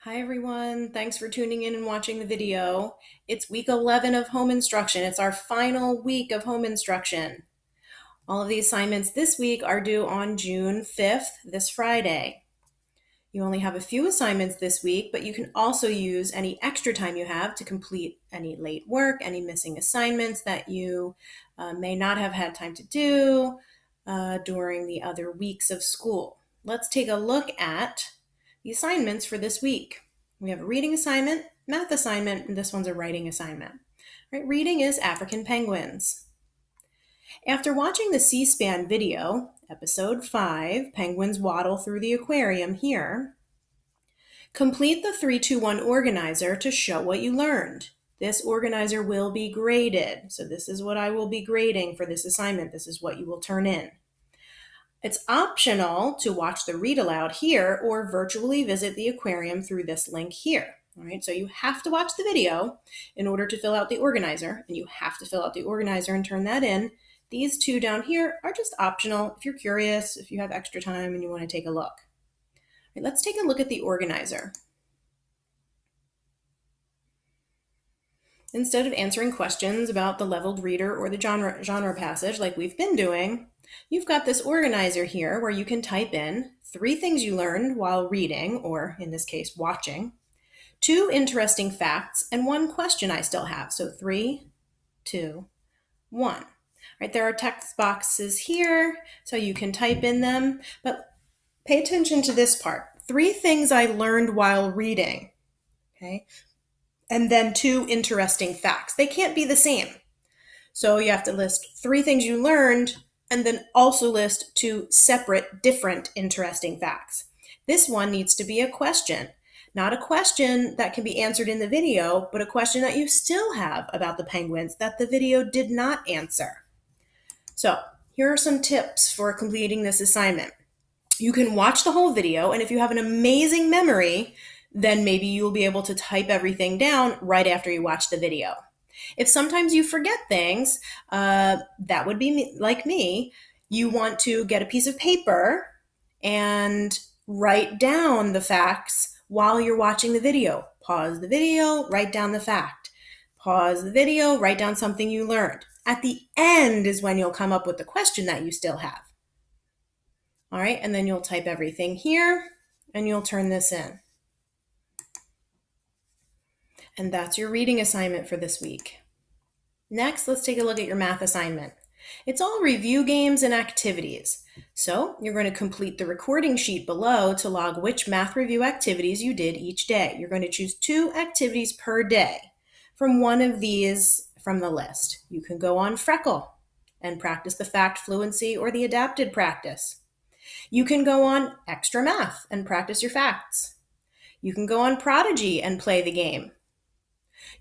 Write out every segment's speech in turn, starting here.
Hi everyone, thanks for tuning in and watching the video. It's week 11 of home instruction. It's our final week of home instruction. All of the assignments this week are due on June 5th, this Friday. You only have a few assignments this week, but you can also use any extra time you have to complete any late work, any missing assignments that you may not have had time to do during the other weeks of school. Let's take a look at the assignments for this week. We have a reading assignment, math assignment, and this one's a writing assignment. Right, reading is African penguins. After watching the C-SPAN video, episode 5, Penguins Waddle Through the Aquarium here, complete the 3-2-1 organizer to show what you learned. This organizer will be graded. So this is what I will be grading for this assignment. This is what you will turn in. It's optional to watch the read aloud here or virtually visit the aquarium through this link here. All right, so you have to watch the video in order to fill out the organizer, and you have to fill out the organizer and turn that in. These two down here are just optional if you're curious, if you have extra time and you want to take a look. All right, let's take a look at the organizer. Instead of answering questions about the leveled reader or the genre passage like we've been doing, you've got this organizer here where you can type in 3 things you learned while reading, or in this case, watching, 2 interesting facts, and 1 question I still have. So 3, 2, 1. Right, there are text boxes here, so you can type in them, but pay attention to this part. 3 things I learned while reading, okay? And then 2 interesting facts. They can't be the same. So you have to list 3 things you learned and then also list 2 separate, different, interesting facts. This one needs to be a question, not a question that can be answered in the video, but a question that you still have about the penguins that the video did not answer. So here are some tips for completing this assignment. You can watch the whole video, and if you have an amazing memory, then maybe you'll be able to type everything down right after you watch the video. If sometimes you forget things, that would be like me. You want to get a piece of paper and write down the facts while you're watching the video. Pause the video, write down the fact. Pause the video, write down something you learned. At the end is when you'll come up with the question that you still have. All right, and then you'll type everything here and you'll turn this in. And that's your reading assignment for this week. Next, let's take a look at your math assignment. It's all review games and activities. So you're going to complete the recording sheet below to log which math review activities you did each day. You're going to choose 2 activities per day from one of these from the list. You can go on Freckle and practice the fact fluency or the adapted practice. You can go on Extra Math and practice your facts. You can go on Prodigy and play the game.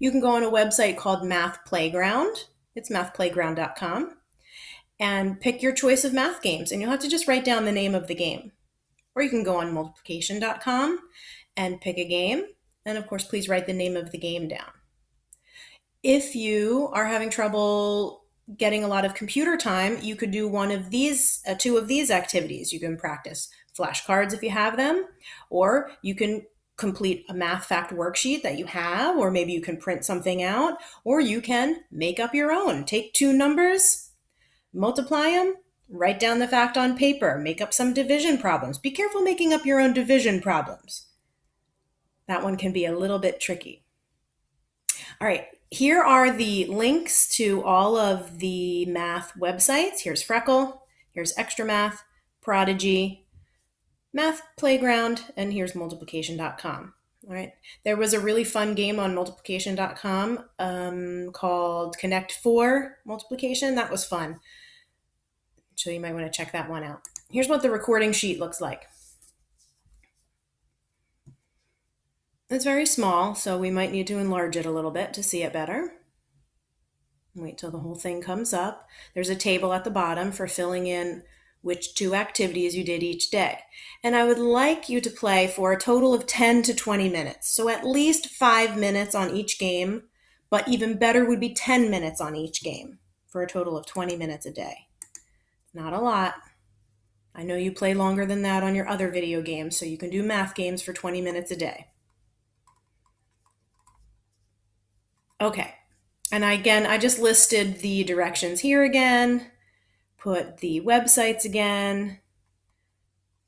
You can go on a website called Math Playground. It's mathplayground.com. And pick your choice of math games. And you'll have to just write down the name of the game. Or you can go on multiplication.com and pick a game. And of course, please write the name of the game down. If you are having trouble getting a lot of computer time, you could do one of these, 2 of these activities. You can practice flashcards if you have them, or you can complete a math fact worksheet that you have, or maybe you can print something out, or you can make up your own. Take 2 numbers, multiply them, write down the fact on paper, make up some division problems. Be careful making up your own division problems. That one can be a little bit tricky. All right, here are the links to all of the math websites. Here's Freckle, here's Extra Math, Prodigy, Math Playground, and here's multiplication.com. All right, there was a really fun game on multiplication.com called Connect 4 Multiplication. That was fun. So you might want to check that one out. Here's what the recording sheet looks like. It's very small, so we might need to enlarge it a little bit to see it better. Wait till the whole thing comes up. There's a table at the bottom for filling in which 2 activities you did each day. And I would like you to play for a total of 10 to 20 minutes. So at least 5 minutes on each game, but even better would be 10 minutes on each game for a total of 20 minutes a day. Not a lot. I know you play longer than that on your other video games, so you can do math games for 20 minutes a day. Okay, and I just listed the directions here again, put the websites again,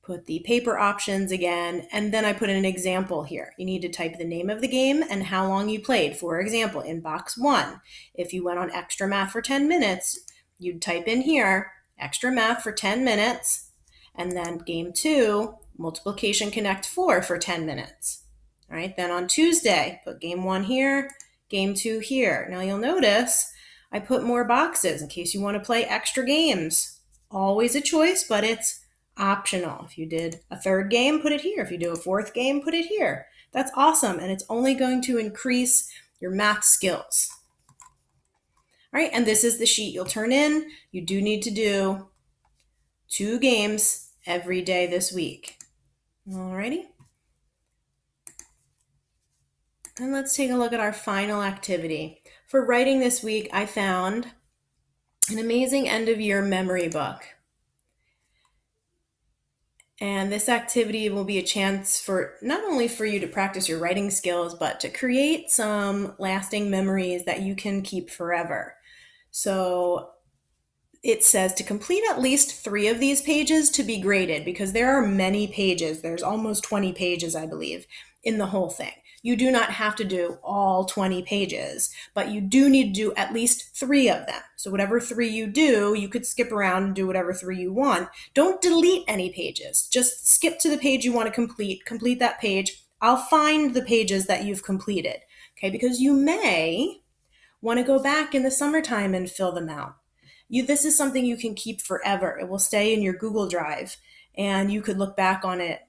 put the paper options again, and then I put in an example here. You need to type the name of the game and how long you played. For example, in box 1, if you went on extra math for 10 minutes, you'd type in here, extra math for 10 minutes, and then game 2, multiplication connect 4 for 10 minutes. All right, then on Tuesday, put game 1 here, game 2 here. Now you'll notice I put more boxes in case you want to play extra games. Always a choice, but it's optional. If you did a third game, put it here. If you do a fourth game, put it here. That's awesome, and it's only going to increase your math skills. All right, and this is the sheet you'll turn in. You do need to do 2 games every day this week. All righty. And let's take a look at our final activity. For writing this week, I found an amazing end-of-year memory book. And this activity will be a chance for not only for you to practice your writing skills, but to create some lasting memories that you can keep forever. So it says to complete at least 3 of these pages to be graded, because there are many pages. There's almost 20 pages, I believe, in the whole thing. You do not have to do all 20 pages, but you do need to do at least 3 of them. So whatever 3 you do, you could skip around and do whatever 3 you want. Don't delete any pages. Just skip to the page you want to complete that page. I'll find the pages that you've completed, okay? Because you may want to go back in the summertime and fill them out. This is something you can keep forever. It will stay in your Google Drive, and you could look back on it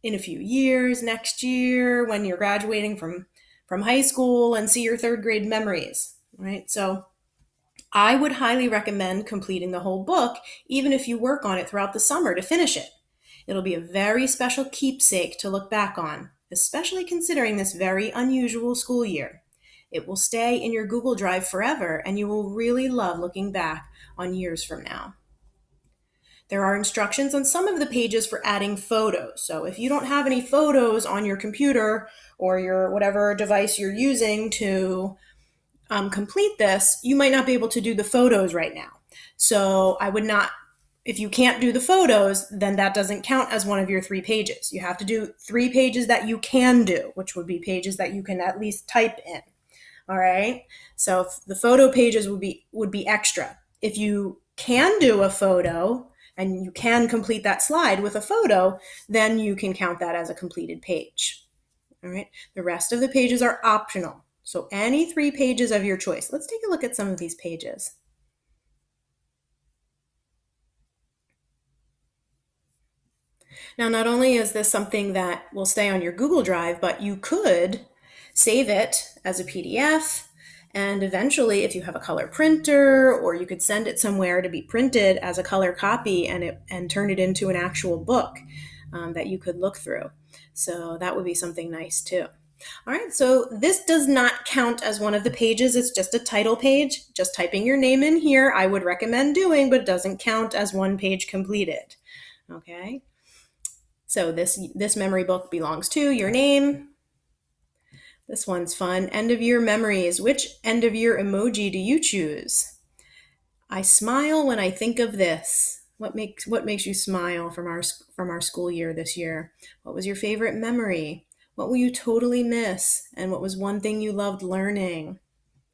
in a few years, next year, when you're graduating from high school and see your 3rd grade memories, right? So I would highly recommend completing the whole book, even if you work on it throughout the summer to finish it. It'll be a very special keepsake to look back on, especially considering this very unusual school year. It will stay in your Google Drive forever, and you will really love looking back on years from now. There are instructions on some of the pages for adding photos. So if you don't have any photos on your computer or your whatever device you're using to complete this, you might not be able to do the photos right now. So I would not, if you can't do the photos, then that doesn't count as one of your 3 pages. You have to do 3 pages that you can do, which would be pages that you can at least type in. All right. So the photo pages would be extra. If you can do a photo and you can complete that slide with a photo, then you can count that as a completed page. All right. The rest of the pages are optional. So any 3 pages of your choice. Let's take a look at some of these pages. Now, not only is this something that will stay on your Google Drive, but you could save it as a PDF. And eventually, if you have a color printer, or you could send it somewhere to be printed as a color copy and turn it into an actual book that you could look through. So that would be something nice too. All right, so this does not count as one of the pages. It's just a title page. Just typing your name in here, I would recommend doing, but it doesn't count as one page completed. Okay, so this memory book belongs to your name. This one's fun. End of year memories. Which end of year emoji do you choose? I smile when I think of this. What makes you smile from our school year this year? What was your favorite memory? What will you totally miss? And what was one thing you loved learning?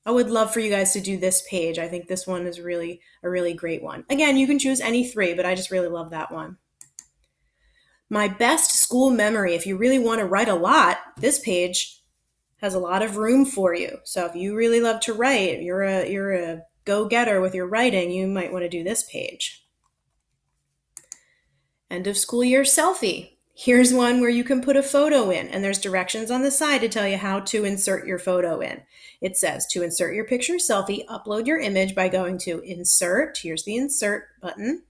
I would love for you guys to do this page. I think this one is really a really great one. Again, you can choose any 3, but I just really love that one. My best school memory. If you really want to write a lot, this page has a lot of room for you. So if you really love to write, you're a go-getter with your writing, you might want to do this page. End of school year selfie. Here's one where you can put a photo in, and there's directions on the side to tell you how to insert your photo in. It says to insert your picture selfie, upload your image by going to Insert. Here's the Insert button.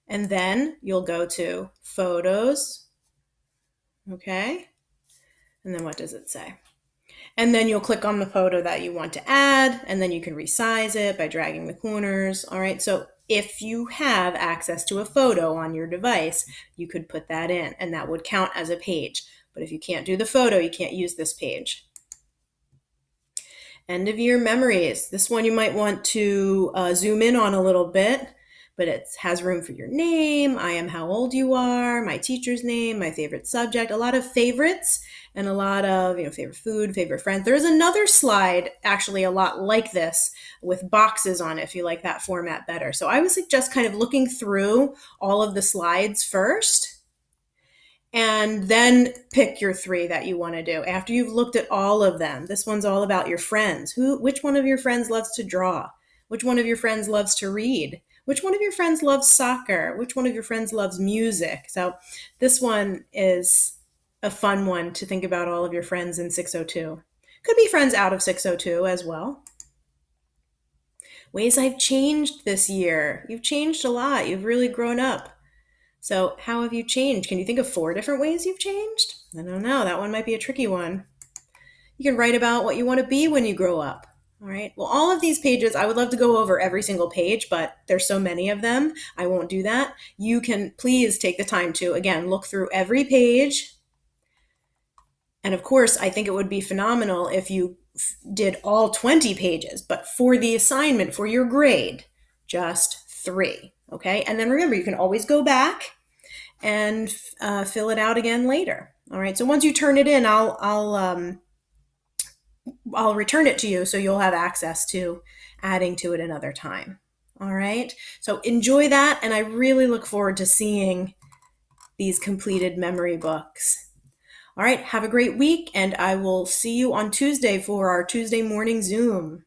And then you'll go to Photos. Okay. And then what does it say? And then you'll click on the photo that you want to add, and then you can resize it by dragging the corners. All right, so if you have access to a photo on your device, you could put that in, and that would count as a page. But if you can't do the photo, you can't use this page. End of year memories. This one you might want to zoom in on a little bit, but it has room for your name. I am how old you are, my teacher's name, my favorite subject, a lot of favorites, and a lot of, favorite food, favorite friends. There is another slide actually a lot like this with boxes on it if you like that format better. So I would suggest kind of looking through all of the slides first and then pick your 3 that you want to do after you've looked at all of them. This one's all about your friends. Which one of your friends loves to draw? Which one of your friends loves to read? Which one of your friends loves soccer? Which one of your friends loves music? So this one is a fun one to think about all of your friends in 602. Could be friends out of 602 as well. Ways I've changed this year. You've changed a lot. You've really grown up. So how have you changed? Can you think of 4 different ways you've changed? I don't know. That one might be a tricky one. You can write about what you want to be when you grow up. All right. Well, all of these pages, I would love to go over every single page, but there's so many of them. I won't do that. You can please take the time to, again, look through every page. And of course, I think it would be phenomenal if you did all 20 pages, but for the assignment, for your grade, just 3. Okay. And then remember, you can always go back and fill it out again later. All right. So once you turn it in, I'll return it to you so you'll have access to adding to it another time. All right. So enjoy that, and I really look forward to seeing these completed memory books. All right. Have a great week, and I will see you on Tuesday for our Tuesday morning Zoom.